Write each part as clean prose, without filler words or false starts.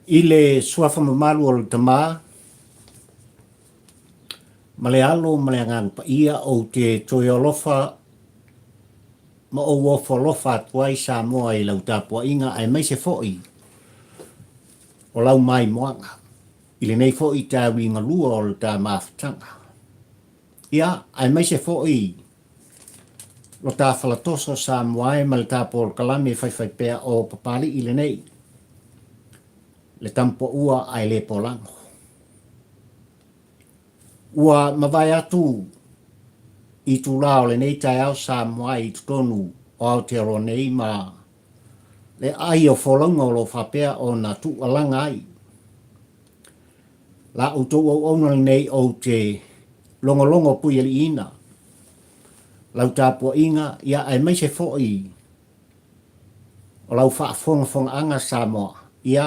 I le suafa mamalu o le tamā, ma le alo ma le angang pa ia o te toi olofa ma o wofa lofa atuai sa moa i lau tāpua inga ai mai se fo'i o lau mai moanga. I le nei fo'i tā winga lua o le tā mawhatanga. Ia, ai mai se fo'i lo tā whalatoso sa moa e ma le tā pōl kalame whai pēa o papali i le nei. Le tampo ua ai le polango. Ua mawai atu i tu lao le nei tai au sa moa i tu tonu o Aotearoa nei ma le ai o wholonga o lo whapea o na tu alanga ai. La utou o ona nei o te longo pui ali ina. Lau tāpua inga ia ai mai se fo'i o lau whaafonga anga sa moa. Ia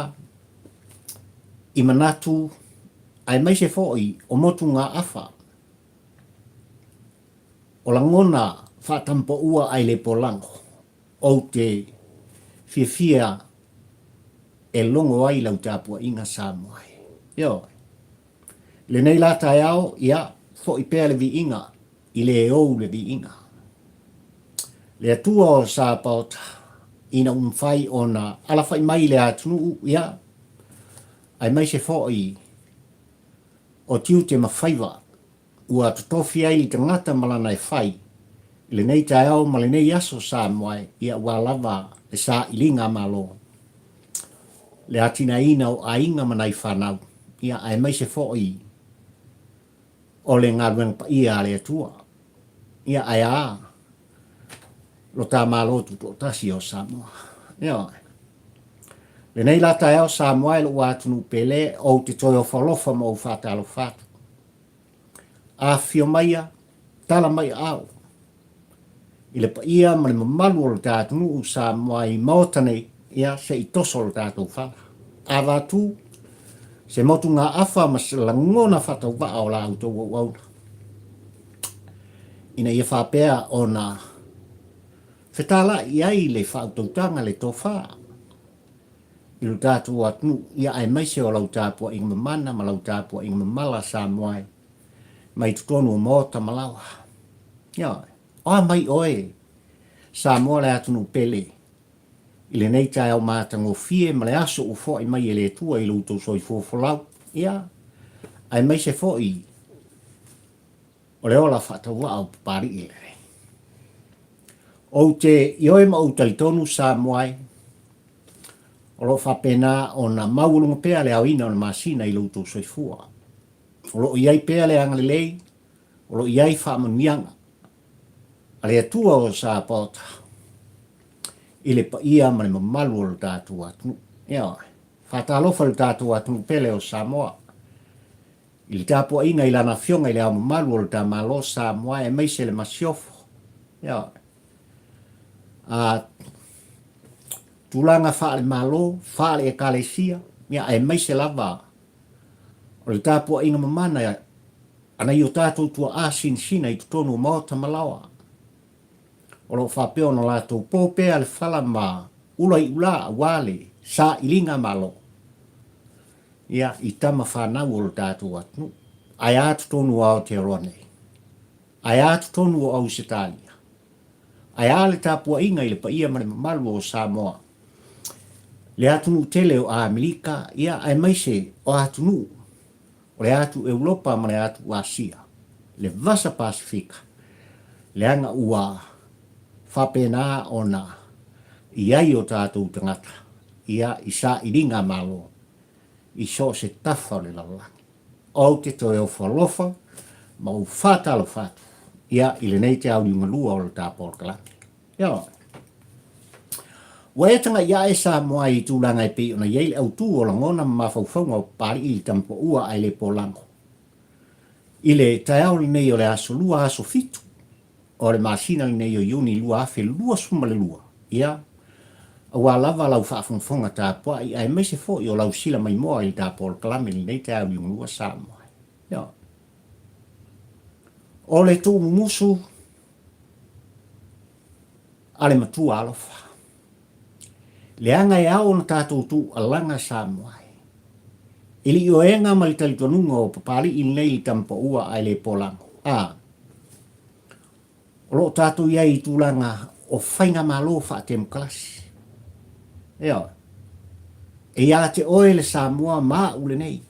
i manatu ai mai se fo'i o motu ngā awha. O la ngona whaatampo ua ai le polango o te fia e longo ai lau tāpua inga sa moa. Yo. Le nei la tai au, ia, fo'i pēr le vi inga, i le ou le vi inga. Le atua o sa pauta, ina whai o na ala whai mai le atunu, ia, ai mai se fo'i o tiu te mawhaiwa, ua tutofi ai li te ngata malana e whai, le nei tai au ma le nei aso sa moai, ia ua lava le sa ilinga malo. Le atina ina o a inga manai whanau, ia ai mai se fo'i o le ngaruang pa ia le atua. Ia ai a lo tā malo tu tasi o Samoa. Ia. Le nei la tai au Samoa e lo atunu pele o te toi o whalofa mo whātalo whātu. A whio maia, tala mai au. I le pa ia ma le mamalu o le tātunu u Samoa i maotane ia se i toso le tātou whala. A vātu, se motu ngā awha ma se langona whatau waa o la auto o wauna. Ina ia whapea o na whetala i ai le whautautanga le tō wha. I lu tātou atunu, ia ai maise o lau tāpua inga mamana ma lau tāpua inga mamala sa moai. Mai tutonu o mōta malawa. Ia, oa mai oe sa moa le atunu pele. I le nei tai au mātango fie ma le aso u fo i mai e le tua i luto soi fofolau. Ia, ai mai se fo i o le ola whataua au pari i le. O te ioe ma o talitonu sa moai, o lo whapena o na maulunga pea le au ina o na masina i luto soi fua. O lo iai pea le angale lei, o lo iai whamanianga. A le atua o sa pota. I le pa ia ma le mamalu o le tātou atunu. Ia, whatalofa le tātou atunu pele o Samoa. I le tāpua inga i lana fionga i le au mamalu o le tā malo Samoa e meise le masiofo. Ia. Tulanga wha le malo, wha le e kalesia, ia e meise lava. O le tāpua inga mamana, ana i o tātou tua asin sina i tutonu maota malawa. O lo whapeo na lātou pōpea le whala ma ula i ula wale sa ilinga malo. Ia i tama whanau o le tātou atunu. Ai atu tonu o Aotearoa nei. Ai atu tonu o Ausitalia. Ai ale tāpua inga i le pa ia mane malu o Samoa. Le atunu tele o Amerika, ia ai maise o atunu. O le atu Europa ma le atu Asia. Le vasa Pasifika. Le anga ua whapena o na iai o tātou tangata. Ia i sa iringa malo. I so se tafa le lalangi. O te toi o whalofa, ma u whātalo whātu. Ia i le nei te au ni malua o le tāpōr kalangi. Ia. Waetanga ia e sa moa i tūlanga i pe o na iei au tū o la ngona mawhauwhaunga o pari i tampo ua ai le polango. I le tai au li nei o le aso lua aso fitu. O le masina li nei o iuni lua afe lua suma le lua. Ia. Awa lava lau whaafonga tā pua i ai meise fo i o lau sila mai moa i tā pōl kalame li nei te au yung lua sa moa. Ia. O le tū musu ale matua alofa. Le anga e au na tātou tū alanga sa moa. Ili o enga mali tali tonunga o papali il nei tampo ua ai le polango. O lo tātou ia i tūlanga o whainga malo wha te mklasi. Ea. E ia te oe le Samoa mā ule nei.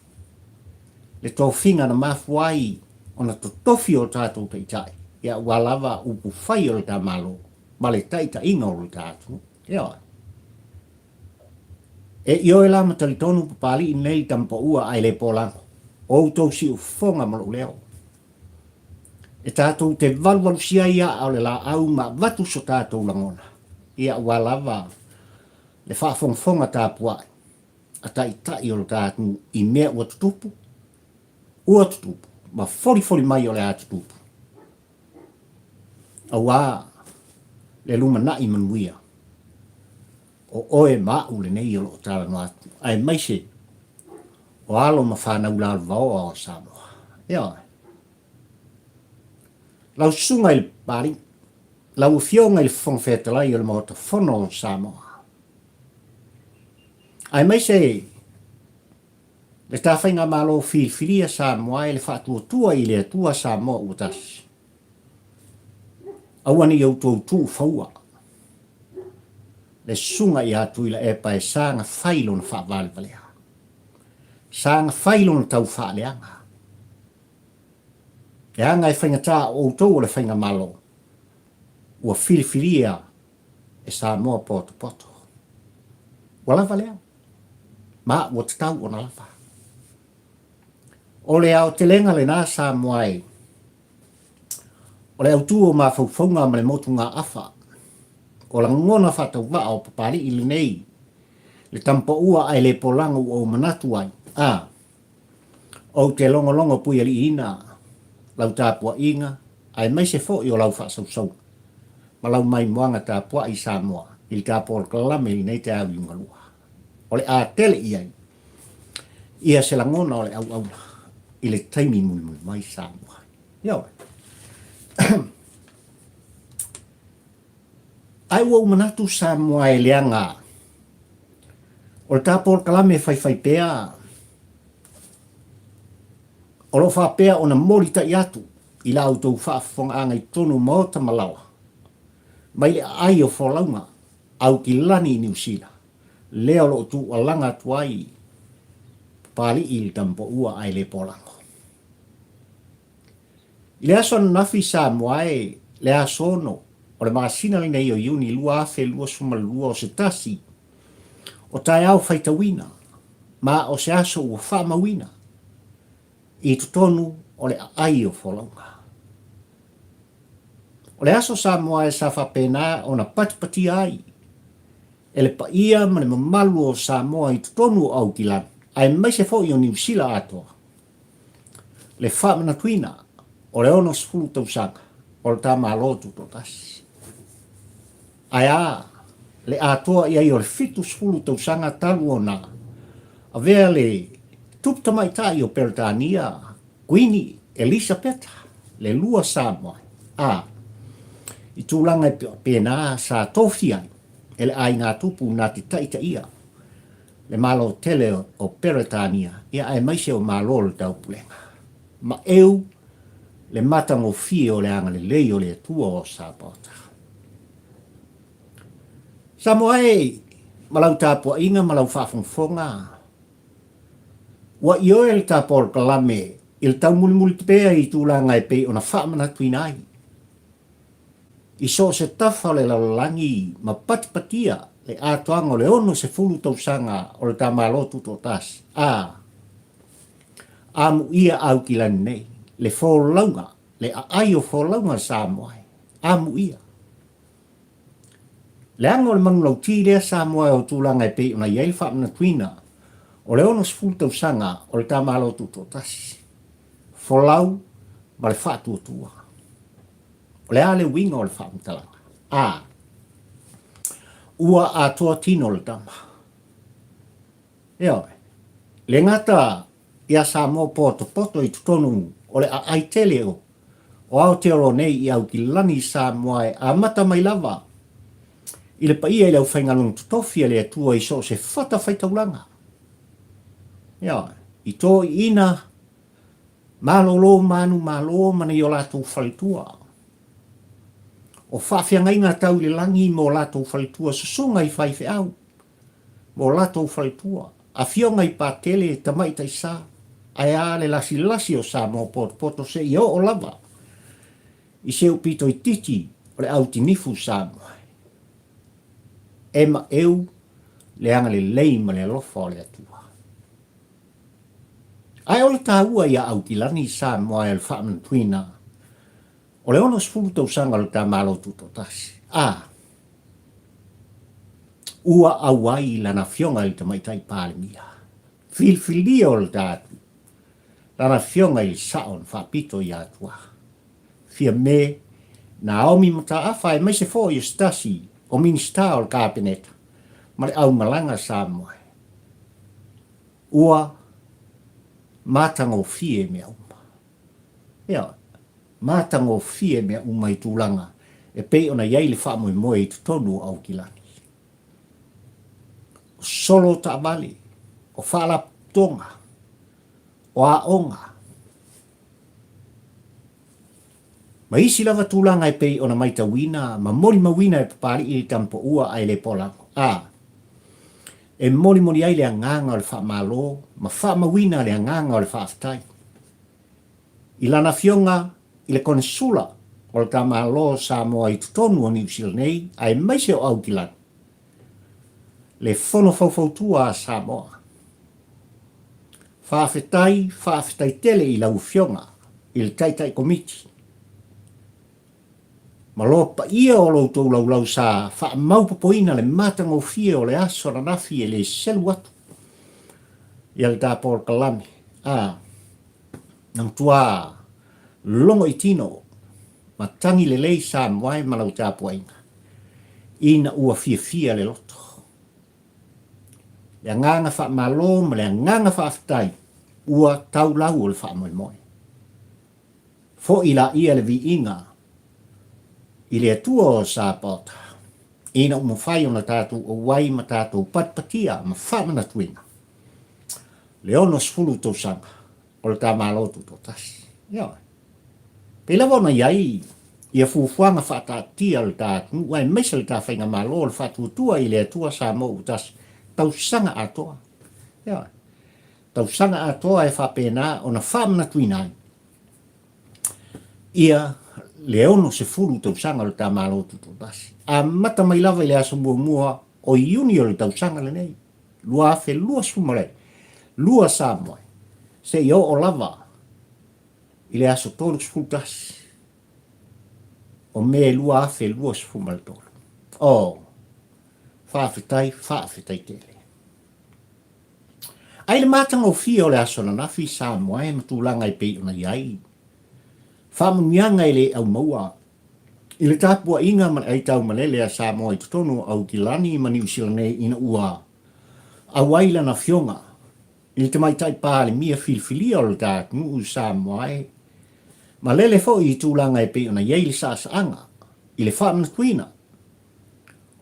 Le tō whinga na mafuai o na to tofi o tātou te itai. Ia ua lava upu whai o le tā malo. Ma le taita inga o le tātou. Ea. E ioe la matali tonu papali i nei tampo ua ai le polango. O tau si u whonga malo leo. E tātou te valwalu sia ia au le la au ma watu so tātou langona. Ia ua lava le whaafonga tāpuai. A tai tai o le tātou i mea ua tutupu. Ua tutupu. Ma fori mai o le a tutupu. A wā le luma na i manuia. O oe mau le nei o lo tāra no atu. Ai maise o alo ma whanau la vao o Samoa. Ia. Lau sunga il pari, lau fionga il whongwhetalai o le mota whono o Samoa. Ai mai se, le tawhainga malo whiriwhiria Samoa e le whaatua tua i le tua Samoa utasi. Awani au tau tū whaua. Le sunga i atu ila e pae sanga whailo na whaavalvalea. Sanga whailo na tau whaaleanga. E anga e whaingatā o tau o le whainga malo. Ua whiriwhiria e Samoa poto. Ua lava lea. Ma ua tatau o na lava. O le au te lenga le nā Samoa e. O le au tū o ma whauwhaunga ma le motu ngā awha. O la ngona whatau wa o papari ili nei. Le tampo ua ai le polango o manatu ai. O te longo pui ali ina. Lau tāpua inga. Ai mai se fo i o lau whaasau. Ma lau mai moanga tāpua i Samoa. Ili tāpua o kalame ili nei te au i ngalua. O le a tele i ai. Ia se la ngona o le au auna. I le taimi mui mai Samoa. Iau. Ai wau manatu Samoa e leanga. O le tāpua o kalame whai pēa. O lo whapea o na mori ta i atu. I la autou whaafonga anga i tonu maota malawa. Mai le ai o wholaunga. Au ki lani i New Zealand. Leo lo tu o langa tuai. Pali i le tampo ua ai le polango. I le aso nafi Samoa e le aso no. O le maasina lina i o iuni lua afe lua suma lua o se tasi. O tai au whaitawina. Ma o se aso ua whaamawina. I tutonu o le ai o wholaunga. O le aso Samoa e sa whapena o na patipati ai. E le paia ma le mamalu o Samoa i tutonu au kilan. Ai mai se fo i o New Zealand atoa. Le whamana tuina o le ono sfulu tausanga. O le tama alotu totasi. Ai le atoa i ai o le fitu sfulu tausanga talu o na. A vea le tuptamai o Peritania, Queenie, Elisabetta, le lua Samoa. I tūlanga e pēnā sa tofi ai, ele ai ngā tupu nā te taita ia. Le malo tele o Peritania, ia ai maise o malo le taupulenga. Ma eu, le matango fie o le anga le lei o le tua o Sabota. Samoa e, malau tāpua inga, malau whaafonga. Wa io el tāpua kalame, il tau muli te pēa i tūlanga e pē o na whaamana tuinai. I so se tafa le lalangi ma patipatia le atoanga o le ono se fulu tausanga o le tamalotu to tasi. Amu ia au ki lani nei, le wholaunga, le aio wholaunga Samoa. Amu ia. Le anga o le mangulau tīrea Samoa o tūlanga e pei o na iei whaamana tuina o le ono se fulu tausanga o le tamalotu to tasi. Wholau ma le whaatuatua. O le ale winga o le whaamtalanga. Ua atoa tino le tama. Eoi, le ngata ia Samoa poto i tutonu o le aitele o Aotearoa nei i au ki lani Samoa e a mata mai lava. I le paia i le au whaingalong tutofi le atua i so se whata whaitaulanga. Eoi, I tō ina, malolo manu malo mana i o lātou whalitua. O whawhiangai ngā tau le langi mo lātou whalitua, susunga i whaiwhi au. Mo lātou whalitua. A whionga i pātele tamai tai sā. Ai a le lasi o sā mo poto se i o lava. I se upito i titi o le au tinifu sā mo. E ma eu le anga le lei ma le alofa o le atua. Ai o le tāua ia au tilani sā mo ai al whaaman tuina. O le ono sfulu tau sanga le tā malo tuto tasi. Ua awai lana fionga i tamaitai pālemia. Filfilia o le tātu. Lana fionga i saon whapito i atua. Fia me na aomi mata awhai mai se fo i stasi o minista o le kāpeneta. Ma le au malanga sā moe. Ua mātango fie mea uma. Ia, mātango fie mea uma i tūlanga e pei ona iai le whaamoe moe i tutonu au kilani. O solo ta vale, o whala tonga, o aonga. Ma isi lava tūlanga e pei ona maita wina, ma mori mawina e papari i tampo ua ai le polango. E mori ai le anganga o le whaamalo, ma whaamawina le anganga o le whaaftai. I lana fionga, i le konsula o le tamalo sa moa i tutonu o New Zealand nei, ai maise o au kilani. Le fono faufautua a sa moa. Whaafetai tele i lau fionga, i le taitai komiti. Ma lopa ia o loutou lau sa wha maupapoina le matango fie o le aso na nafi e le selu atu. Ia le tāpor kalame. Nang tua longo i tino, ma tangi le lei sa mwai malau tāpuainga. Ina ua fia le loto. Le nganga wha malo ma le nganga wha aftai, ua tau lau o le wha moe moe. Fo ila ia le vi inga, i le atua o sa pota. Ina umawhai o na tātou o wai ma tātou patpatia ma whamana tuina. Le ono sfulu tau sanga, o le tā malotu tō tasi. Ia. Pela wona iai, ia fufuanga whatatia le tātou, wai meisa le tā whainga malo le whatuatua i le atua sa mo utasi. Tau sanga atoa. Ia. Tau sanga atoa e whapena o na whamana tuina. Ia, le ono se furu tau sanga le tā malotu tō tasi. A mata mai lava i le aso mua o iuni o le tau sanga le nei. Lua afe lua sumare. Lua sa moe. Se i o lava i le aso tolu sfuru tasi. O me lua afe lua sfumare tolu. Whaafetai tele. Ai le matanga o fia o le aso na nafi sa moe matulanga i pei ona iai. Whamungianga i le au maua. I le tāpua inga man ai tau malele a sa moa i tutonu au kilani ma New Zealand nei ina ua. A waila na fionga. I le tamaitai pāle mia filfilia o le tātunu u sa moa e. Ma lele fo i tūlanga e pe ona iei le sa anga. I le whamana tuina.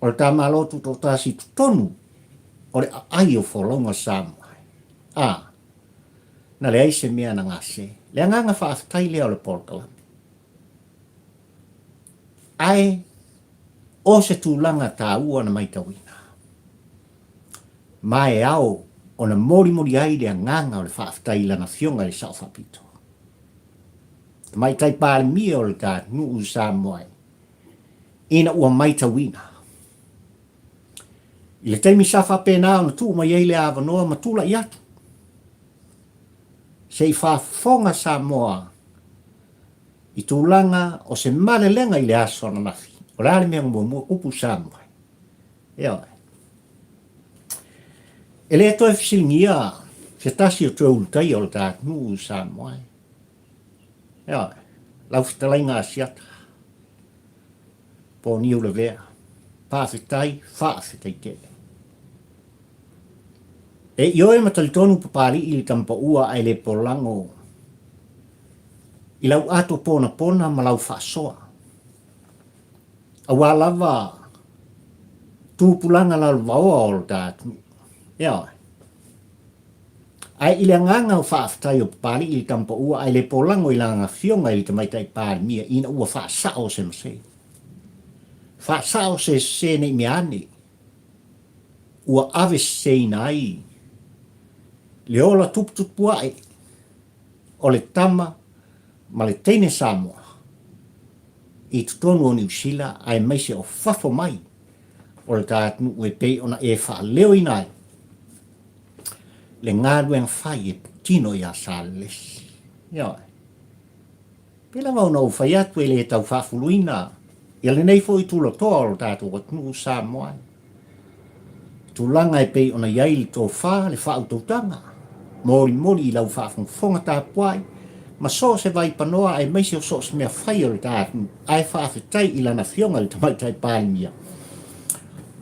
O le tā malotu tō tāsi tutonu. O le ai o wholonga sa moa. Na le aise mea na ngase. Le anganga whaafetai lea o le polkalami. Ai, o se tūlanga tā ua na maitawina. Mai au, o na mori ai le anganga o le whaafetai lana fionga le sao whapito. Maitai pāle mia o le tā nuu sa moai. Ina ua maitawina. I le taimi sa whapena o na tuu mai eile awanoa matula i atu. Se i whafonga sa moa i tūlanga o se male lenga i le aso na nafi. O le ale mea mua upu sa moa. Ia. E le ato e fisilingia se tasi o tua ulutai o le tātunu sa moa. Ia. Lau fitalainga asiata. Po ni ule vea. Whaafetai tele. E ioe matalitonu papali i le tampa ua ai le polango. I lau ato pona ma lau whaasoa. A wālava tūpulanga lau waoa o le tātunu. Ia. Ai ile nganga o whaaftai o pali i tampa ua ai le polango i langa fionga i le tamaitai pāri mia ina ua whaasao se mase. Whaasao se nei mea ane. Ua ave se nai. Le ola tuputupua e o le tama ma le teine Samoa. I tutonu o New Zealand ai maise o fafo mai o le tātunu ue pei ona e wha leo i nai. Le ngāru en whai e tino i a sāles. Ioi. Pela ngau nau whai atu e le tau whafuluina. Ia le nei fo i tūlo toa o le tātu o tunu Samoa. Tūlanga e pei ona iai li tō wha le wha utautanga. Mori i lau whafunfonga tā puai. Ma so se vai panoa ai maise o so se mea whai o le tātu. Ai whaafetai i lana fionga le tamaitai pālimia.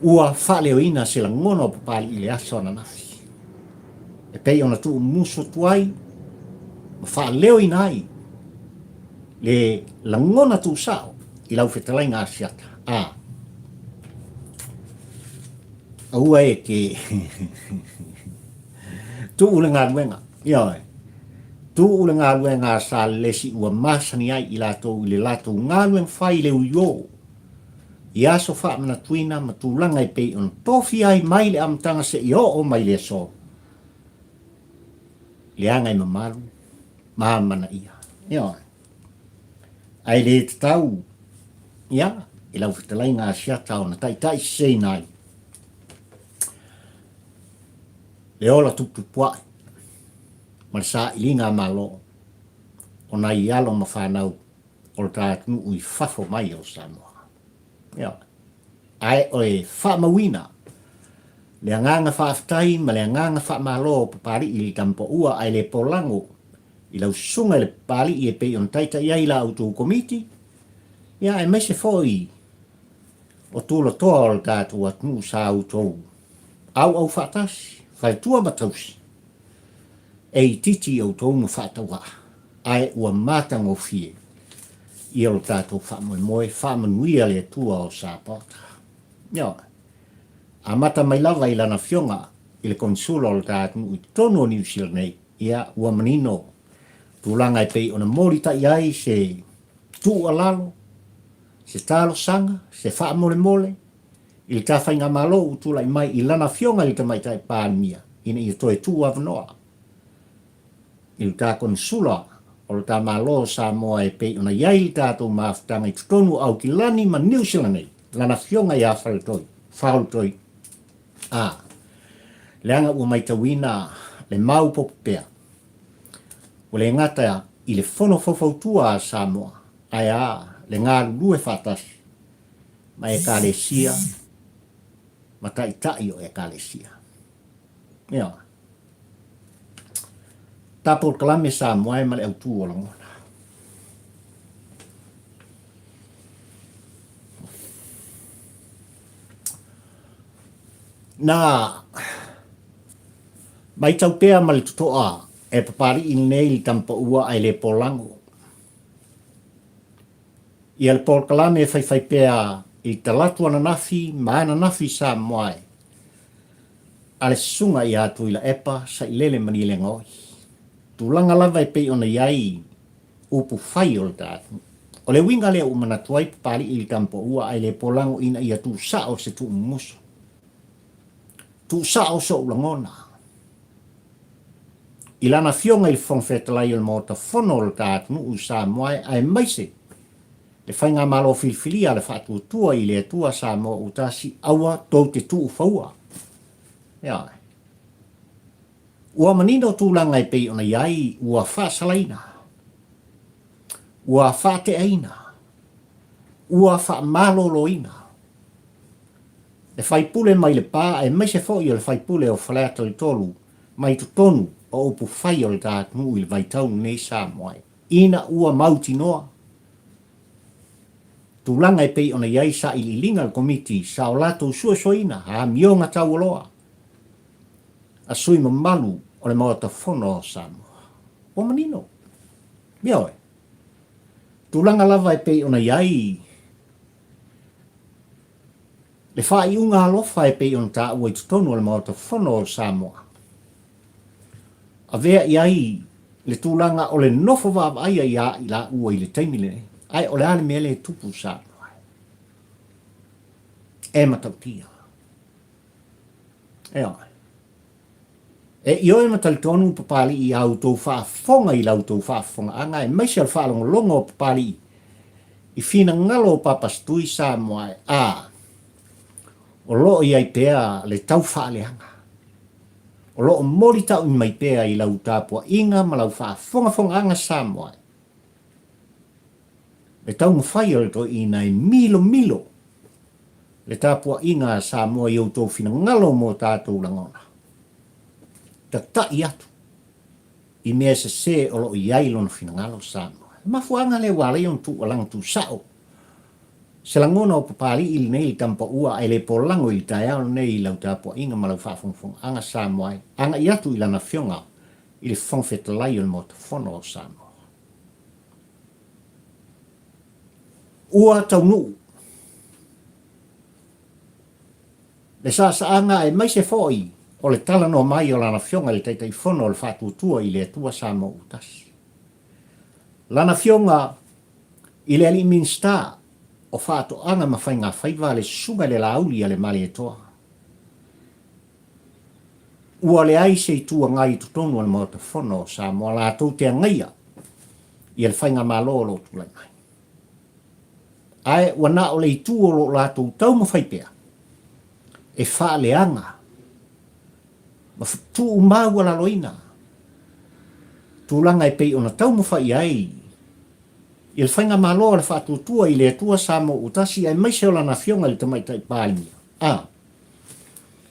Ua wha leo ina se la ngono pāli i le aso na nafi. E pei ona tu muso tuai, ma wha leo i nai, le langona tu sao, i lau whetalai ngā siata. Aua e ke, tu ule ngā ruenga, ioi, tu ule ngā ruenga sa lesi ua masani ai i lato i le lato ngā rueng whai le uio. I aso wha mana tuina ma tu langa i pei on tofi ai mai le amtanga se i o mai le so. Le angai mamaru, mahamana ia. Ia. Ai le tau, ia, i lau whitalai ngā siata o na tai sei nai. Le ola tupupuai, ma le sa ili ngā malo, o na i alo ma whanau, o le tātunu ui fafo mai o Samoa. Ia. Ai oe whamawina, le anganga whaaftai ma le anganga whaamalo papari i li tampo ua ai le polango i lau sunga le pali i e pei on taita ia i la autu komiti ia e mese foi o tūla toa o le tātu atunu sa autou au whaatasi whai tua matausi e i titi au tounu whaatawa ai ua matang o fie i o le tātu whaamoe whaamanuia le tua o sa pota ia a mata mai lava i lana fionga i le konsulo o le tātunu i tonu o New Zealand nei ia ua manino tūlanga i pei ona mori ta iai se tu alalo se talo sanga se wha mole i le tawhai ngā malo u tūla i mai i lana fionga i le tamaitai pāmia ina i toe tu avanoa i le tā konsulo o le tā malo Samoa e pei ona iai i tātou maafutanga i tonu au ki lani ma New Zealand nei lana fionga i a whautoi leanga ua mai tawina le mau popea. O le ngata i le fono fofautua a Samoa. Ai le ngā lue whatasi. Ma e kālesia. Ma tai o e kālesia. Ia. Tapo kalame Samoa e ma le autu o langona. Na mai tau pea ma le tutoa e papari i nei li tampa ua ai le polango. I al por kalame e fai pea i talatu ana nafi ma ana nafi sa moai. Ale sunga i atu i la epa sa i lele mani le ngoi. Tulanga lava e pei ona iai upu fai o le tatu. O le winga lea umana tuai papari i li tampa ua ai le polango ina i atu sao se tu umuso. Tu sao so ulangona. I lana fionga i whongwhetalai o le mota whono o le tātunu u Samoa ai maise. Le whainga malo filfilia le whātua tua i le tua Samoa u tasi aua tau te tuu whaua. Ia. Ua manino tūlanga i pei ona iai ua whaasalaina. Ua whaate aina. Ua whaamaloloina. Le whaipule mai le pā e maise fo i o le whaipule o whaleata le tolu mai tu tonu o upu whai o le tātunu i le vaitaunu nei Samoa. Ina ua mauti noa. Tūlanga e pei ona iai sa i linga le komiti sa o lato suasoina ha mionga tau aloa. A sui mamalu o le mawata whono o Samoa. O manino. Mioi. Tūlanga lava e pei ona iai le whai unga alofa e pei on tā ua i tutonu o le mawata whono o Samoa. Avea iai le tūlanga o le nofo wa aia ia i la ua i le taimile. Ai o le ale mea le tupu sa. E matautia. E ai. E io e matal tonu papali i au tau whaafonga i lau tau whaafonga. Anga e maisi al whaalongo longo papali i fina ngalo papastui sa moai. O loo i ai pea le tau whaaleanga. O loo mori tau i mai pea i lau tāpua inga ma lau whaafonga anga sa moai. Le tau mwhai o le to i nai milo. Le tāpua inga sa moai i au tau fina ngalo mo tātou langona. Tai atu i mea se o lo iai lona finangalo sa mafuanga le wale yon tu alang tu sao se langona o papali il nei tampa ua ai le polango i taia nei lau tapo inga malau fafungfung anga sa moai anga iatu i lana fionga i le fongfet lai o mot fono o sa mo ua tau nu le sa anga e mai se foi o le tala no mai o lana fionga le teitai fono o le whātutua i le atua sa mo utasi. Lana fionga i le ali minsta o whātu anga mawhai ngā whaiva le sunga le lauli a le mali e toa. Ua le ai se i tua ngai tutonu al mota fono o sa mo la tau te ngaia i le whainga malo lo tulai mai. Ai wana o le i tua lo la tau mawhai pea e wha le anga ma tu umau la loina tu langa e pei ona tau mo fa ai il fainga malo le fa tu tua i le tua sa mo utasi ai mai se ola na fionga le tamai tai pali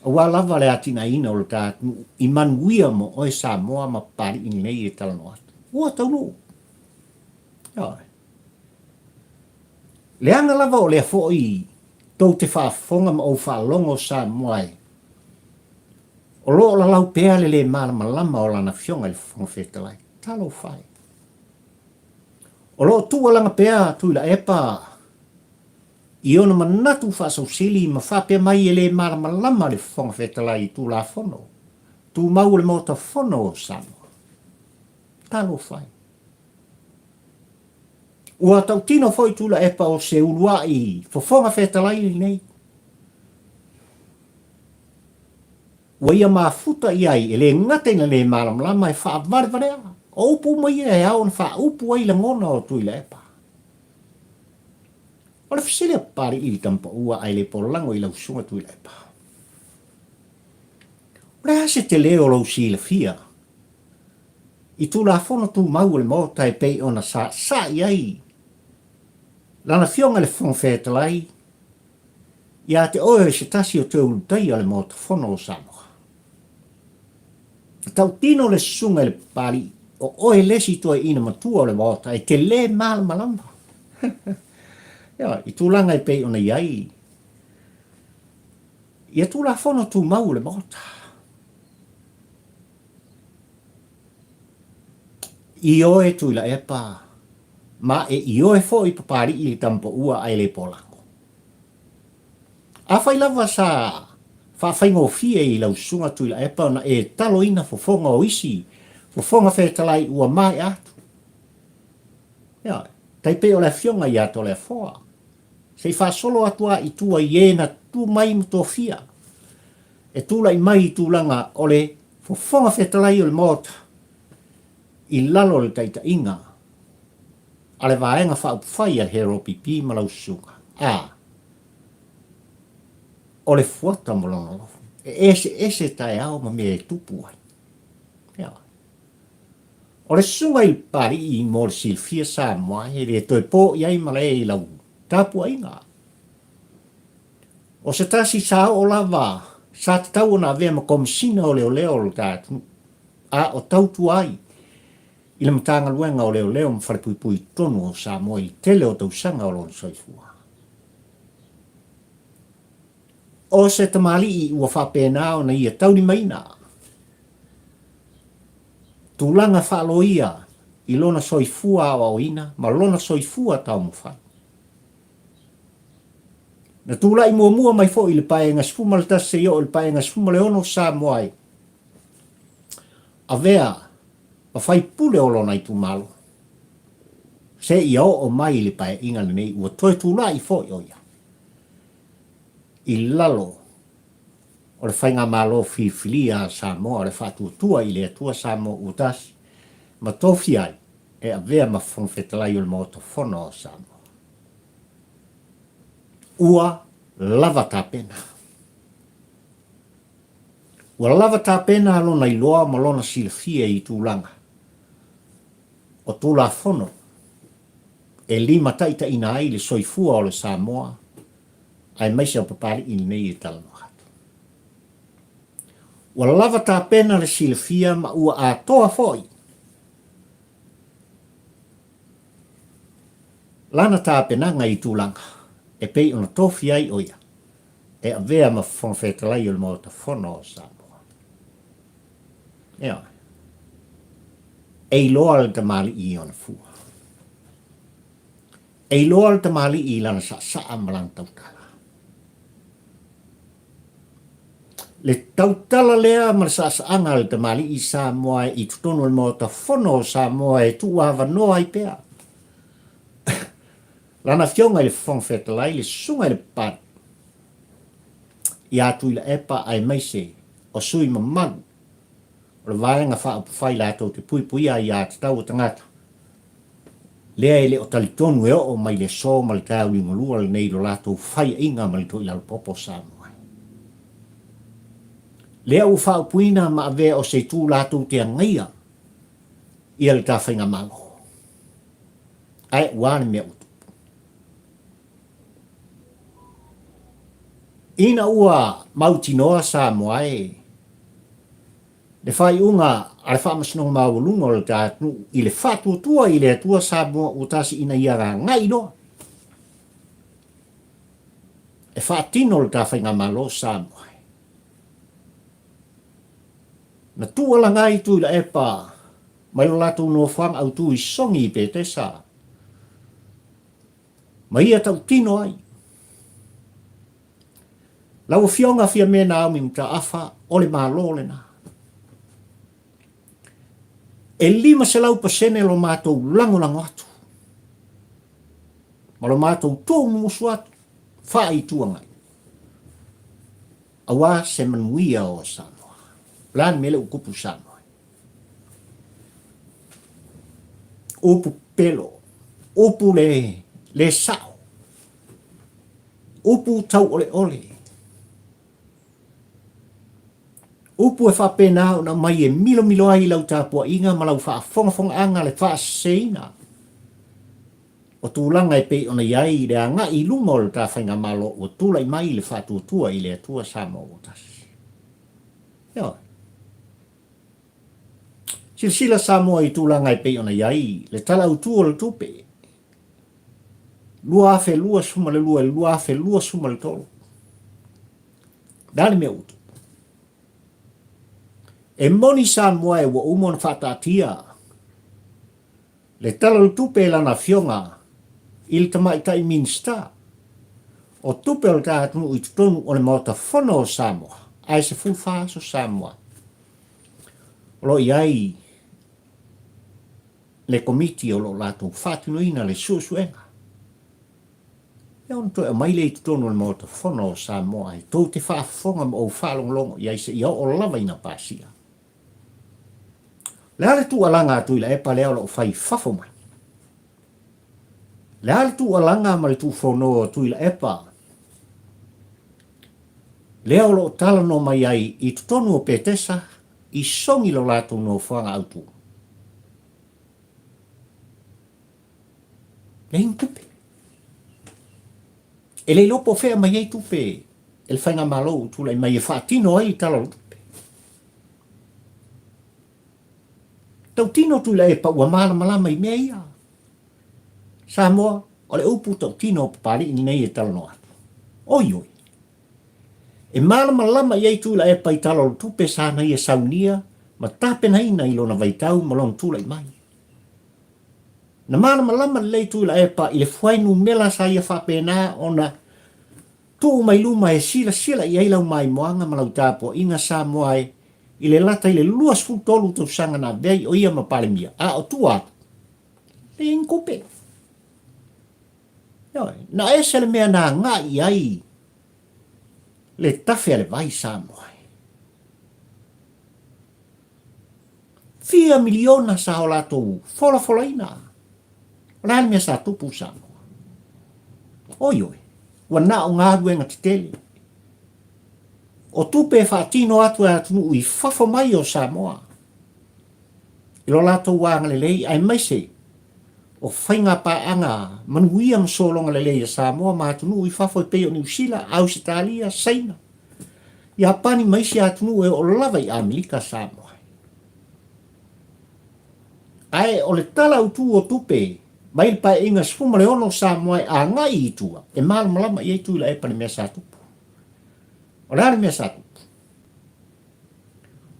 wa lava le atina ina o ta i manuia mo o sa mo ma pali in nei e tala no wa tau no le anga lava o le fo i tau te fa fonga ma o fa longo sa moai o lo la lau pea le malama o lana fionga le fongfeta lai. Talo fai. O lo tua langa pea tu la epa. I ona manatu fa sau sili ma fa pea mai le malama le fongfeta lai tu la fono. Tu mau le mota fono o samo. Talo fai. Ua tau tino foi tu la epa o se ulua i fo fongfeta lai nei. Waia mafuta iai ele ngate na le malam lama e fa varvare o pu mai e au fa upu ai la ngona o tu le pa o le fisile pari i tampa ua ai le polango i la usunga tu le pa ora se te leo lo si le fia i tu la fono tu mau le mota e pei ona sa iai lana fionga le fon feta lai ia te oe se tasi o te ulutai ale mota fono o samo tau tino le sunga le pali o oe lesi toi ina matua o le mota e te le malama i tūlanga e pei ona iai ia tū la fono tu mau le mota i oe tu la epa ma e i oe fo i papari i tampo ua ai le polango a fai lava sa fa faingo fie i lau sunga tu la epa na e talo ina fo fonga o isi fo fonga fe talai ua mai atu tai pe o le fionga i ato le foa se fa solo atua i tua iena tu mai mtofia e tu lai mai tu langa ole fo fonga fe talai o le mota i lalo le taita inga ale vaenga fa upfai al hero pipi ma lau sunga o le fuata mo longa ese tai au ma me tupu ai o le sunga i pari i mo le silfia sa moa e le toi po iai ma le i lau tapu ai nga o se tasi sa o lava sa te tau na vea ma komisina o leo le tatu o tau tu ai i le matanga luenga o leo ma fare pui tonu o sa moa i tele o tau sanga o lon soifua o se tamali i ua whapena o na ia tau ni maina. Tūlanga whaaloia i lona soifua awa o ina, ma lona soifua tau mwhai. Na tūla i mua mai fo i le paenga sfuma le tase i o le paenga sfuma le ono sa moai. A vea, Ma fai pule o lona i tu malo. Se i o mai li pae inga nei ua toe tu la i fo i oia. I lalo o le whainga malo filia Samoa le whātua tua i le atua Samoa utasi. Ma tofi ai e a vea ma whonwhetalai o le moto whono o Samoa. Ua lava tā pena. Ua lava tā pena alona i loa ma lona silfia i tūlanga. O tūla whono e lima taita ina ai le soifua o le Samoa ai maise o papari i nei i talanoa. Ua lava tā pena le silfia ma ua a toa foi. Lana tā pena ngai tūlanga e pei ona tofi ai oia. E a vea ma whonwhetalai o le mota whono o Samoa. Ea. Ei loa le tamali i ona fua. Ei loa le tamali i lana sa malang tautala. Le tautala lea ma sa anga le tamali i Samoa i tutono le mota whono o Samoa e tu awa noa i pea. Lana fionga i le whonwhetalai le sunga i le pari. I atu i la epa ai maise o sui mamanu. O le vaenga wha upawhai lato te pui pui ai atu tau o tangata. Lea e le o talitonu e o mai le so ma le tau li ngolua le nei lo lato whai inga ma le to i lalo popo Samoa. Lea u wha upuina ma avea o se tū lato te angaia. Ia le ta whainga mango. Ai wane mea utu. Ina ua mautinoa Samoa e. Le whai unga a le whamasino maulunga o le tātunu i le whatua tua i le atua Samoa o tasi ina iara ngai noa. E whaatino le tā whainga malo Samoa. Na tua la ngai tu la epa mai lo lato no whang au tu i songi i pete sa. Mai tau tino ai. Lau fionga fia mena au mimta afa ole malo le na. E 5% lo mātou langolango atu. Ma lo mātou tō musu atu, wha i tuangai. Awa se manuia o Samoa. Lan mele ukupu Samoa. Upu pelo, upu le sao. Upu tau ole ole. Upu e whapena na mai e milo ai lau tāpua inga ma lau whaafonga anga le whaaseina. O tūlanga e pei ona iai le anga i lunga o le tāwhainga malo o tūlai mai le whātuatua i le atua Samoa o tasi. Ia. Sila Samoa i tūlanga e pei ona iai le tala utu o le tupe. Lua afe lua suma le lua afe lua suma le tolo. Dali mea utu. E moni Samoa e wa umon whatatia. Le tala le tupe lana fionga il tamaitai minsta. O tupe o le tātunu i tutonu o le mauta whono o Samoa. Ai se fulwhaaso Samoa. Lo iai le komiti o lo lato whatunuina le susuenga. E on to e mai le tutonu o le mauta whono o Samoa. E tau te whaafonga o whalonglongo iai se ia o lava ina pasia. Le ale tu alanga tu ila epa leo lo fai fafo mai. Le ale tu alanga ma le tu fono tu ila epa. Leo lo tala no mai ai i tutonu o petesa i songi lo lato no whanga autu. Le intupe. E le lopo fea mai ei tupe. El whainga malo tu lai mai e whaatino ai tala lo tupe. Tau tino tu le pa ua malama i mea ia. Samoa, o le upu tau tino papari ni nei e talanoa. Oi oi. E malama iei tu le pa i talo tupe sana i e saunia, ma tapena ina i lona vaitau ma lona tula i mai. Na malama le tu le pa i le fuainu mela sa ia whapena ona tu mai luma e sila i eilau mai moanga ma lau tapo inga Samoa e I le lata i le lua sfutolu tau sanga na vei o ia ma pale mia. A o tu atu. Le inkupe. Na ese le mea na ngā i ai. Le tafe ale vai Samoa. 4 miliona sa o latou fola ina. Ora mea sa tupu Samoa. Oi. Wana o ngā ruenga te tele. O tupe whaatino atu e atunu ui whafo mai o Samoa. I lo latou wanga lelei ai maise. O whainga paanga manuia msolonga lelei a Samoa ma atunu ui whafo i peo New Zealand, Australia, Saina. Ia pani maise atunu e o lava i Amerika Samoa. Ai o le tala utu o tupe, mai pa inga sfuma le ono Samoa a ngai i tua. E malama i tu la e pani mea sa tupu. O rāre mea sa tupu.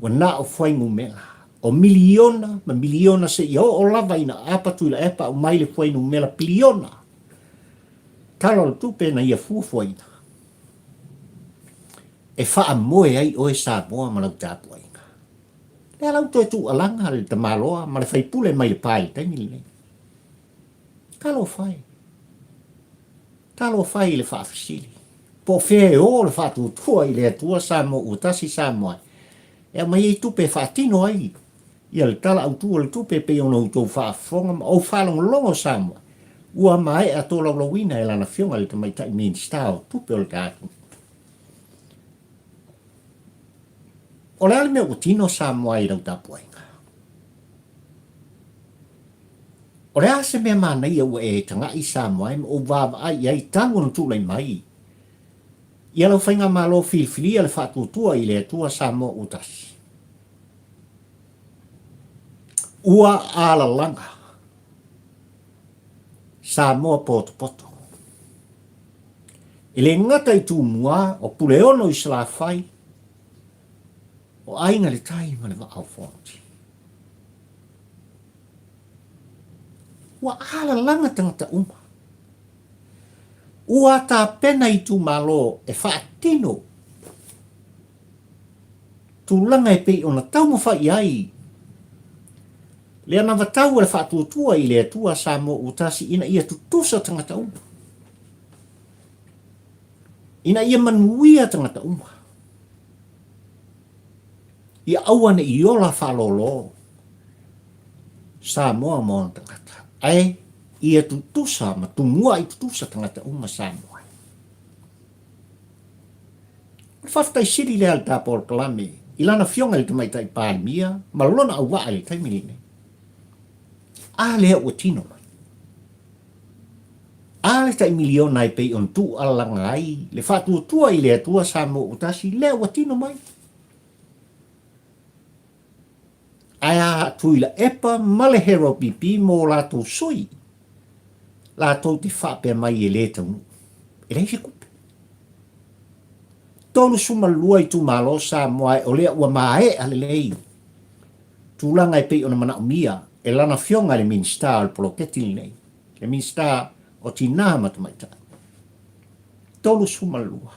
Wana o whaingu mea. O miliona, ma miliona se i o lava ina apatu ila epa o mai le whainu mea piliona. Tala o tupe na ia fuafuaina. E wha moe ai o e Samoa ma lau tāpua inga. Le lau toi tu alanga le ta maloa ma le whaipule mai le pai taimi le. Talo whai. Talo whai le whaafisili. Po whea o le whaatu tua i le atua Samoa utasi Samoa. E mai e tupe whaatino ai. Ia le tala au tua le tupe pe ono utou whaafonga ma o whalong longo Samoa. Ua mai a tō laulawina e lana whionga le tamaitai minister o tupe o le tātu. O le ale mea o tino Samoa i rau tapuainga. O le ase mea mana ia ua e tanga i Samoa o vava ai ai tangu no tūlai mai. Ia lau whainga malo filfilia le whaatutua i le atua Samoa utasi. Ua ala langa. Samoa poto. Ele ngata i tū mua o puleono i salawhai. O ainga le tai ma le wa au fonti. Ua ala langa tangata uma. Ua tā pena i tū malo e whaatino. Tū langa e pei o na tau mo whai ai. Lea na watau le whaatuatua i le atua Samoa utasi ina ia tutusa tangata uma. Ina ia manuia tangata uma. Ia awane i ola whalolo. Samoa mo tangata. Ai, ia tutusa ma tumua i tutusa tangata uma Samoa. Whaftai siri le al tāpol kalame. Ilana whionga le tamaitai pālimia. Malona au waa le taimiline. Ale o tino mai. Ale tai miliona i pei on tu alanga ai. Le whātua tua i le atua Samoa utasi le o tino mai. Aia tuila epa male hero pipi mo lato soi. Lato te whape mai e le taunu. E rei se kupe. Tolu suma lua i tu malo Samoa o lea ua mae ale lei. Tūlanga i pei ona mana umia. E lana whionga le minister al poloketi nei. Le minister o tina matamaita. Tolu suma lua.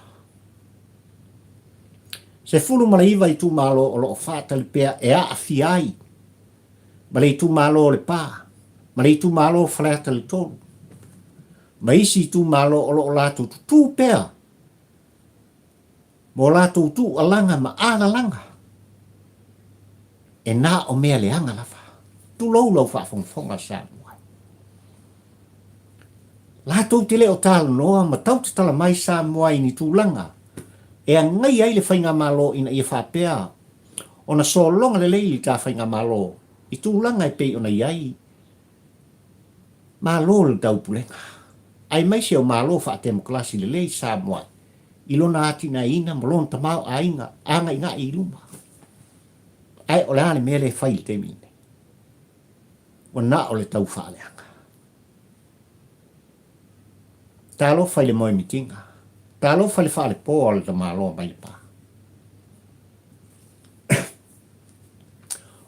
Se fulu malaiva i tu malo o lo whata le pea e a awhiai. Male i tu malo o le pā. Male i tu malo o whalata le tolu. Ma isi i tu malo o lo lato tu pea. Mo lato tu alanga ma ala langa. E na o mea le anga lafa. Tu lau whaafonga Samoa. Lato te leo tala noa ma tau te tala mai Samoa i ni tūlanga. E a ngai ai le whainga malo ina ia whapea. O na so longa le leili ta whainga malo. I tūlanga e pei ona iai. Malo le tau pulenga. Ai mai se o malo wha demokrasi le lei Samoa. Ilona ati na ina malon tamau a inga. Anga inga i luma. Ai o le ane mele whaile te mine. Wana o le tau whaaleanga. Talo whaile moe mitinga. Talo whaile whaale pō o le tamaloa mai pa.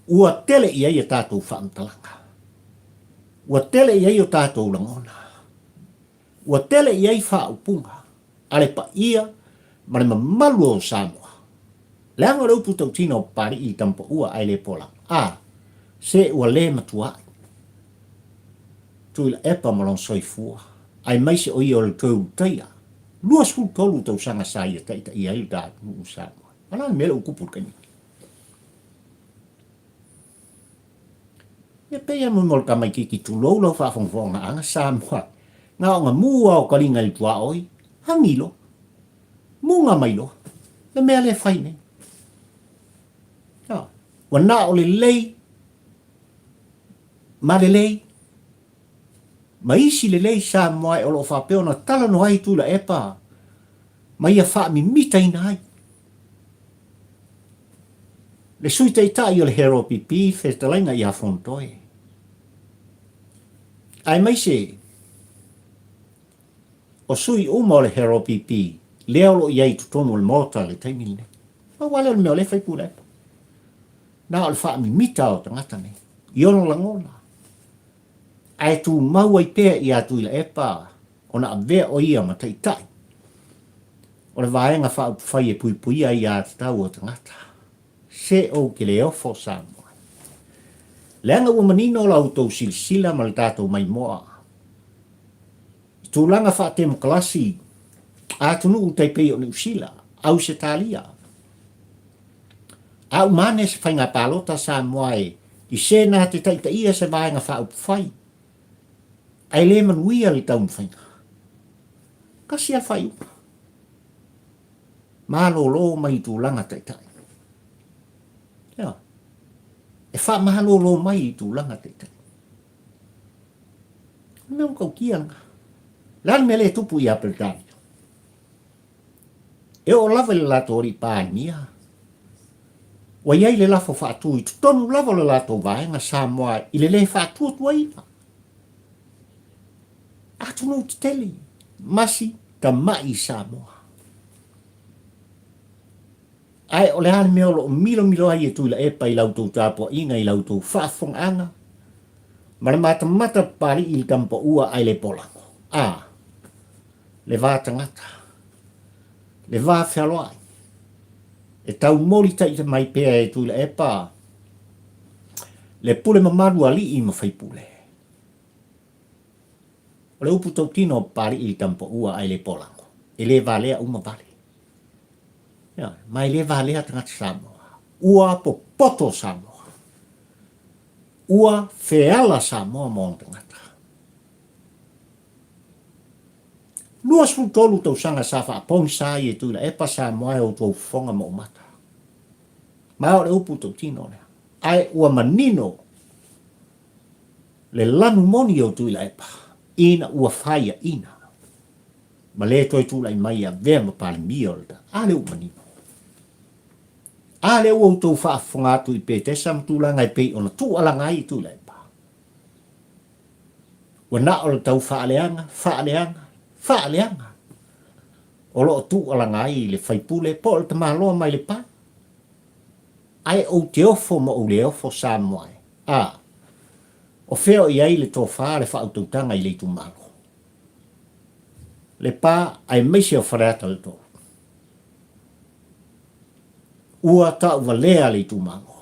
Ua tele i ai o tātou whaamtalanga. Ua tele i ai o tātou langona. Ua tele i ai wha upunga. Ale pa ia, ma le mamalu o Samoa. Le anga rau puto tino pari I tampo ua ai le pola. Se ua le matua. Tui la epa malon soifua. Ai maise o I o le tau taia. Lua sfu tolu tau sanga saia taita I ai da usama. Ana mele ukupu kani. Ia pea mo mol kamai ki tu lo fa fonga anga samwa. Nga nga mua o kalinga I tua oi. Hangilo. Munga mai lo. Le mea le fai ne. Wana o le lei. Ma le lei. Ma isi le lei sa moai o lo fa peo na tala no ai tu la epa. Ma ia fa mi mita ina ai. Le sui te ita I o le hero pipi fe talainga ia fontoe. Ai mai se. O sui uma o le hero pipi. Leo lo iai tutonu le mota le taimine. Ma wale o le meo le fai pule. Na o le fa mi mita o tangata ne. Iono langona. Ai tu mau ai pea I atu I la epa. Ona avea o ia ma taitai. O le vaenga fa fai e pui pui ai a tau o tangata. Se o ke le ofo sa moa. Leanga ua manino la autou silsila ma le tatou mai moa. Tūlanga fa te mokalasi. A tunu u taipei o ni usila. Au se talia. Au mane se whainga palota sa moa e. I se nā te taita ia se vaenga fa upu fai. Ai le manuia li taun whainga. Kasi a whai upa. Malo lo mai tūlanga taitai. Ia. E wha malo lo mai tūlanga taitai. Nau kau kianga. Lan mele tupu I apeltani. E o lava le lato ori pānia. Wa iai le lafo whaatu I tutonu lava le lato vaenga sa moa I le le whaatu tua ina. Atunu te teli. Masi ta mai sa moa. Ai o le hane meo lo milo ai e tui la epa I lautou tāpua inga I lautou whaafong anga. Ma le mata pari I tampo ua ai le polango. Le vā tangata. Le vā whialoai. E tau mori taita mai pēa e tui la epa. Le pule mamaru ali I ma whai pule. O le upu tau tino pari I tampo ua ai le polango. E le vā lea uma vale. Mai le vā lea tangata Samoa. Ua po poto Samoa. Ua feala Samoa mo tangata. Lua su tolu tau sanga sa wha apong sa I e tui la epa sa moa o tau fonga mo mata. Mai o le upu tau tino lea. Ai ua manino le lanu moni o tui la epa. Ina ua whaia ina. Ma le toi tu lai mai a vea ma pali mia o le ta. Ale u manino. Ale u tau wha afonga atu I pe te sam tu la ngai pei ona tu ala ngai tu la epa. Ua na o le tau wha aleanga. O lo tu ala ngai le whaipule po le tamaloa mai le pa. Ai o te ofo ma o le ofo sa moai. O feo I ai le tō wha le wha autautanga I le tu malo. Le pa ai meisi o whareata le tō. Ua tau walea le tu malo.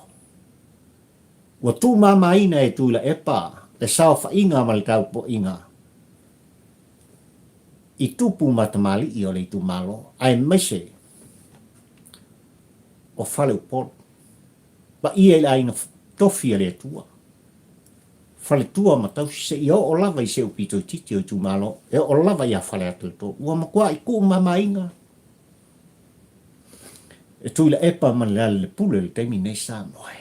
Ua tu mama ina e tu la epa le sao wha inga ma le tau po inga. I tupu matamali I o le tu malo. Ai meisi o whale upolo. Ba I e la inga tofi le tua. Whale tua matau se I o lava I se upito titi o tu malo. E o lava I a whale atu to. Ua makua I ku mama inga. E tui la epa man le pule le teimi nei sa moe.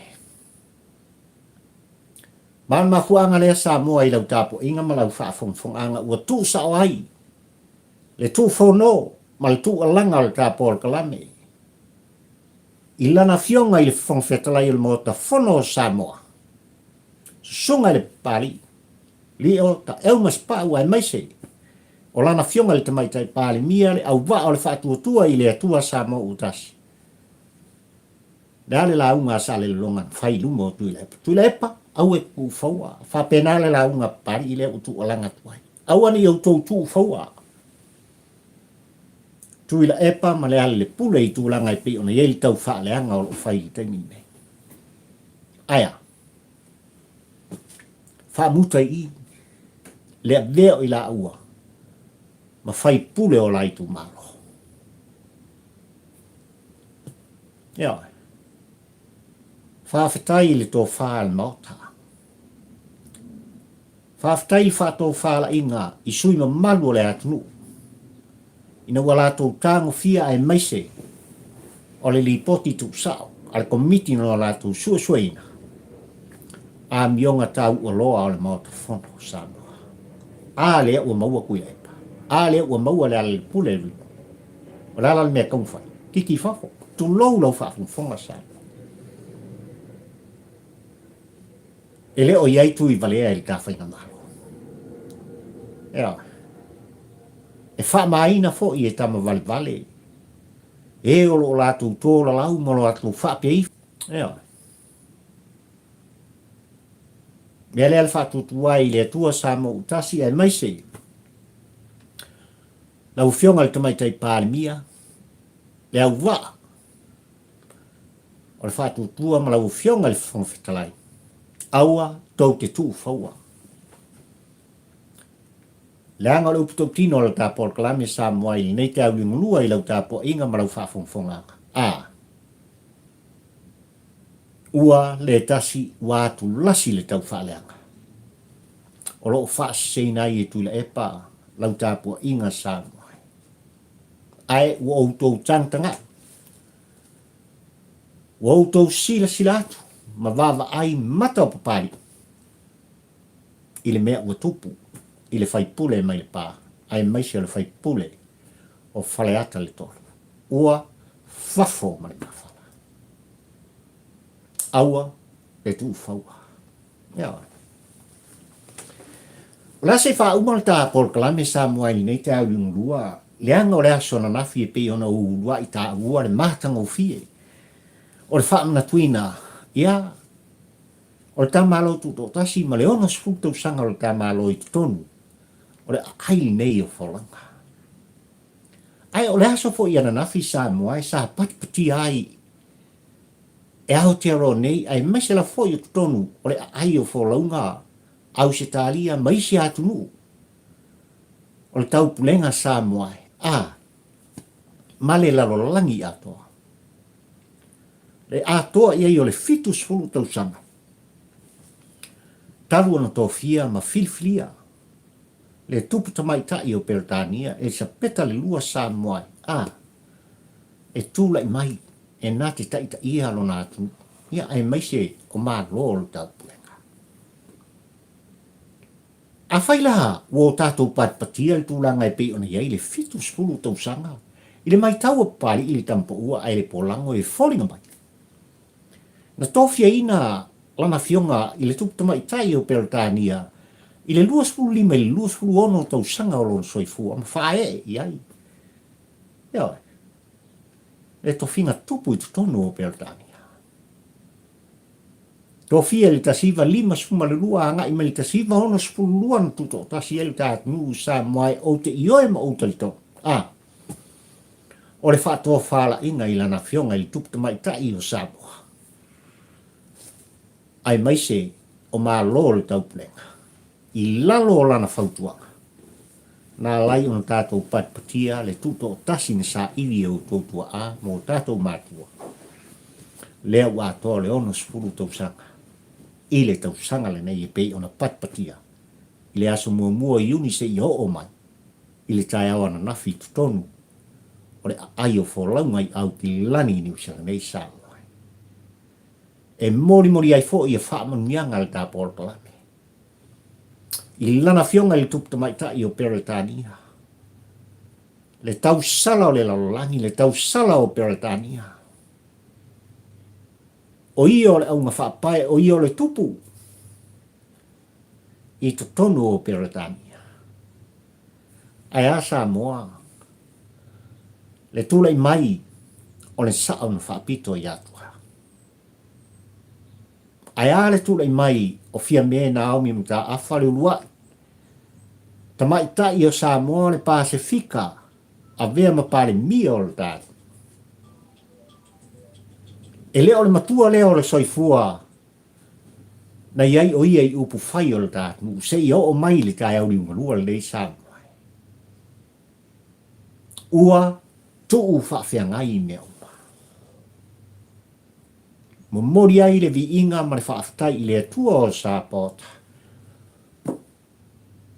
Man ma fuanga le sa moe I lau tapo inga ma lau wha fong anga ua tu sa o ai. Le tu fono ma le tu alanga le tapo al kalame. I lana fionga I le fong fetalai il mota fono sa moa. Sunga le pali. Li o ta elmas pa ua e maise. O lana fionga le tamaitai pali mia le au wa o le whaatua tua I le atua sa moa utasi. Dale la unga sa le longa fai lumo tui le epa. Tui le epa au e ku faua. Fa penale la unga pari I le utu alanga tuai. Au ani au tau tu faua. tui la epa ma le ale le pule i tūlanga i pe ona iei tau wha leanga o lo whai i taini nei. Aia, wha muta i le veo i la ua ma whai pule o lai tu maro. Ia, whawhetai le tō wha al maota. Whawhetai wha tō wha la inga i sui ma malu o le atunu. Ina wala tō tāngo fia ai maise o le lipoti tu sao, ale komiti no la tō suasuina. A mionga tau o loa o le maota fono Samoa. A lea ua maua kui epa. A lea ua maua le ale pule rino. O la le mea kaumwhai. Kiki whafo. Tu lou lau whafunfonga Samoa. E leo o iai tui valea ili ka whainga malo. Ea. E wha maina fo i e tama vale. E o lo la tu tōra lau mo lo atu wha pia i. Ea. Mea lea le wha tutua i le tua Samoa utasi e maise. Lau fionga le tamaitai pālimia. Le au wā. O le wha tutua ma lau fionga le whonwhitalai. Aua tau te tū whaua. Leanga le uputau tino le tāpō kalame Samoa i nei te au lingulua i lau tāpō inga ma lau whawhongwhonganga. Ua le tasi wātu lasi le tau whaleanga. O loo whaasena i e tu le epa lau tāpō inga Samoa. Ai ua outou tangtanga. Ua outou sila atu. Ma vava ai mata o papari. I le mea ua tupu. I le whaipule mai le pā. Ai maise le whaipule o whaleata le tolu. Ua whafo ma le mawhala. Aua le tu whaua. Ia. La se wha umar tā por kalame Samoa i nei te au lingurua. Leanga o le asona nafi e pe ona uulua i tā ua le mahatanga o fie. O le wha amna tuina. Ia, o le tamalo tu tō tasi, ma le ona sfuktau sanga o le tamalo i tonu, o le aili nei o wholanga. Ai, o le aso fo i ananafi Samoa, sa patipati ai, e Aotearoa nei, ai maise la fo i tonu, o le ai o wholanga, au se talia, maisi atunu, o le tau pulenga Samoa, ma le lalolangi atoa. Le atoa ia o le fitus fulu tau sanga. Talu ana tofia ma filfilia. Le tupu tamaita i o Peretania e sa peta le lua Samoa. E tula i mai e nati taita ia alo natu. Ia ai maise o maa lolo tau pulenga. A whaila o tātou patpatia le tūlanga e pe ona iai le fitus fulu tau sanga. I le mai tau pali i le tampo ua ai le polango e wholinga mai. Na tofia ina lana fionga i le tuputama i tai o Peretania, i le luas fulu lima i le luas fulu ono tau sanga o lona soifua, ma whae i ai. Ia, le tofinga tupu i tutonu o Peretania. Tofia le tasiva lima sfuma le lua anga i me le tasiva ono sfulu lua na tuto, tasi ele taat nuu Samoa o te ioe ma o talito. O le whātua whala inga i lana fionga i le tuputama i tai o Samoa. Ai maise o maa loo le taupulenga. I lalo o lana whautuanga. Nā lai on tātou patpatia le tuto o tasi na sa iwi o tōtua a mō tātou mātua. Lea ua atoa le ono spuru tausanga. I le tausanga le nei e pei ona patpatia. I le aso mua i uni se i ho o mai. I le tai awana nafi tutonu. O le ai o wholaunga i au ki lani ni usanga nei sālo. E mori ai fo i a whaamanianga le tā Portolame. I lana fionga le tuputamaita i o Peretania. Le tau sala o le lalolangi, le tau sala o Peretania. O i o le aunga whaapae, o i o le tupu. I to tonu o Peretania. Ai a Samoa. Le tula i mai o le sao na whaapito i atua. Ai ale tula i mai o fia me na au mi mta afale ulua. Tamaita i o Samoa le Pasifika a vea ma pale mia o le tātou. E leo le matua leo le soifua na iai o ia i upu whai o le tātou. Se i o mai le tai au ringalua le Samoa. Ua tuu whawhiangai i mea uma. Mo mori ai le vi inga ma le whaaftai i le atua o Sapota.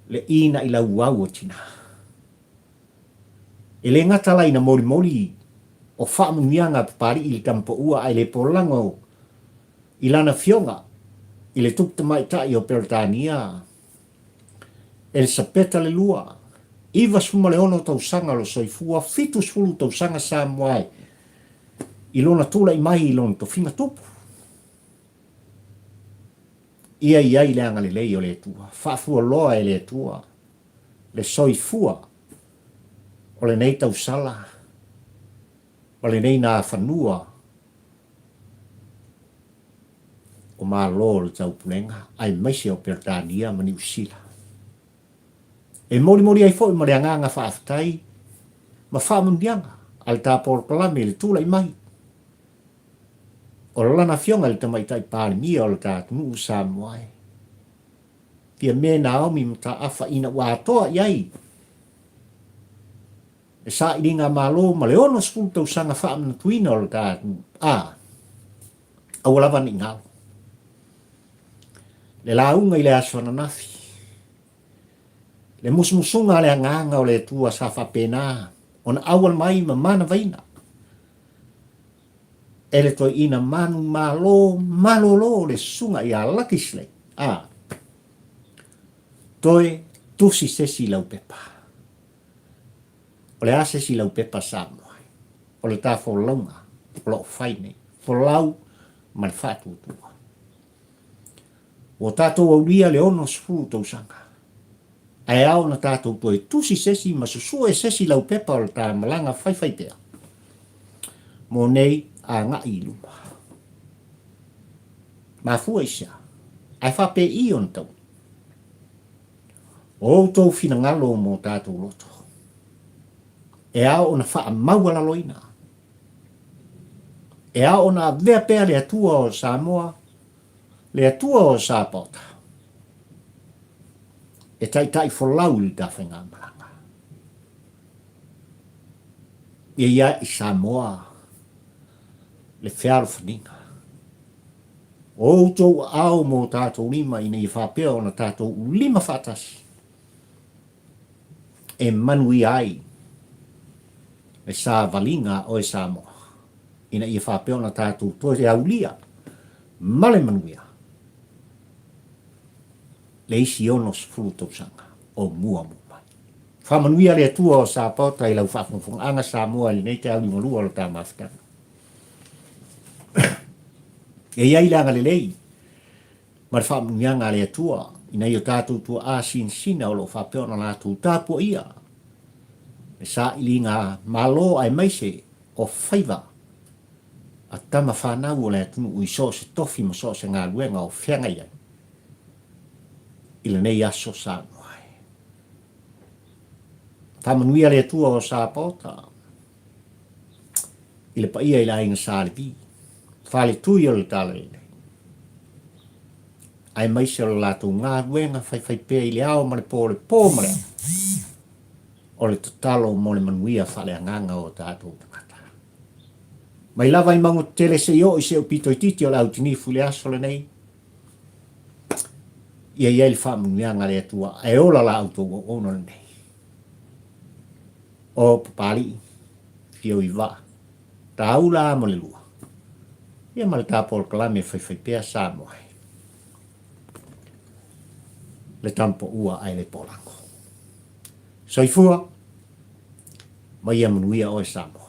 Le ina i lau au o tina. E le ngatala ina mori mori o whaamunianga pari i le tampo ua ai le polango i lana fionga i le tukta mai tai o Peritania. E le sapeta le lua. Iwa suma le ono tau sanga lo soifua, fitu sulu tau sanga Samoa i lona tula i mai i lona to finga tupu. Ia iai le anga le lei o le tua, whaafua loa e le tua, le soifua o le nei tau sala, o le nei nā whanua, o mā lo le tau punenga, ai maise o Peritania mani usila. E mori mori ai fo i mare anganga whaaftai, ma whaamundianga, al tā por kalame le tula i mai. O lana fionga le tamaitai pāle mia o le tātunu Samoa. Pia me Naomi mta afa ina wātoa iai. E sa i ringa malo ma le ono skulu tau sanga whaamna tuina o le tātunu. Awalawa ni ngau. Le launga i le aswana nafi. Le musmusunga le anganga o le tua sa whapena. Ona awal mai ma mana vaina. Ele toi ina manu malolo le sunga i a lakisle. Toi tusi sesi lau pepa. O le a sesi lau pepa Samoa. O le tā wholaunga. O lo whaine. Wholau man whatu tua. O tātou au ria le ono sfuru tau sanga. Ai au na tātou toi tusi sesi ma susua e sesi lau pepa o le tā malanga whaiwhai pea. Mo nei a ngā i luma. Ma fua isa. Ai whape i on tau. O tau fina ngalo mo tātou loto. E ao na wha maua loina. E ao na vea pea le atua o Samoa, le atua o Sapota. E tai wholau li ta whenga malanga. E ia i Samoa, le whiaro whaninga. O tau ao mo tātou lima ina i whapea o na tātou lima whatasi. E manui ai, e sa valinga o e Samoa. Ina i whapea o na tātou toi te aulia, male manuia. Le isi ono sfuru tau sanga, o mua mua. Whamanuia le atua o Sapota i lau whaafunga anga Samoa i nei te au malua o tā mawhitanga. E iai langa le lei, ma le whaamuianga le atua, i nei o tātou tua a sina o lo whapea na lātou tāpua ia. E sa ili ngā malo ai maise o whaiva, a tama whanau o le atunu ui so se tofi ma so se ngā luenga o whianga iai. Ila nei aso Samoa. Whamanuia le atua o Sapota, ila pa ia ila inga sālipi. Whale tui o le tālele. Ai maise o le lātou ngā ruenga whai pēa i le ao ma le pōmare. O le tatalo mo le manuia whale anganga o tātou tangata. Mai lava i mango tele se i o i se o pito i titi o le autinifu le aso le nei. Ia iai le whamanuianga le atua. E ola la auto o ono le nei. O papali, fio i wa. Ta aula mo le lua. Ia ma le tāpol kalame whai pēa Samoa. Le tampo ua ai le polango. Soifua, ma ia manuia o e Samoa.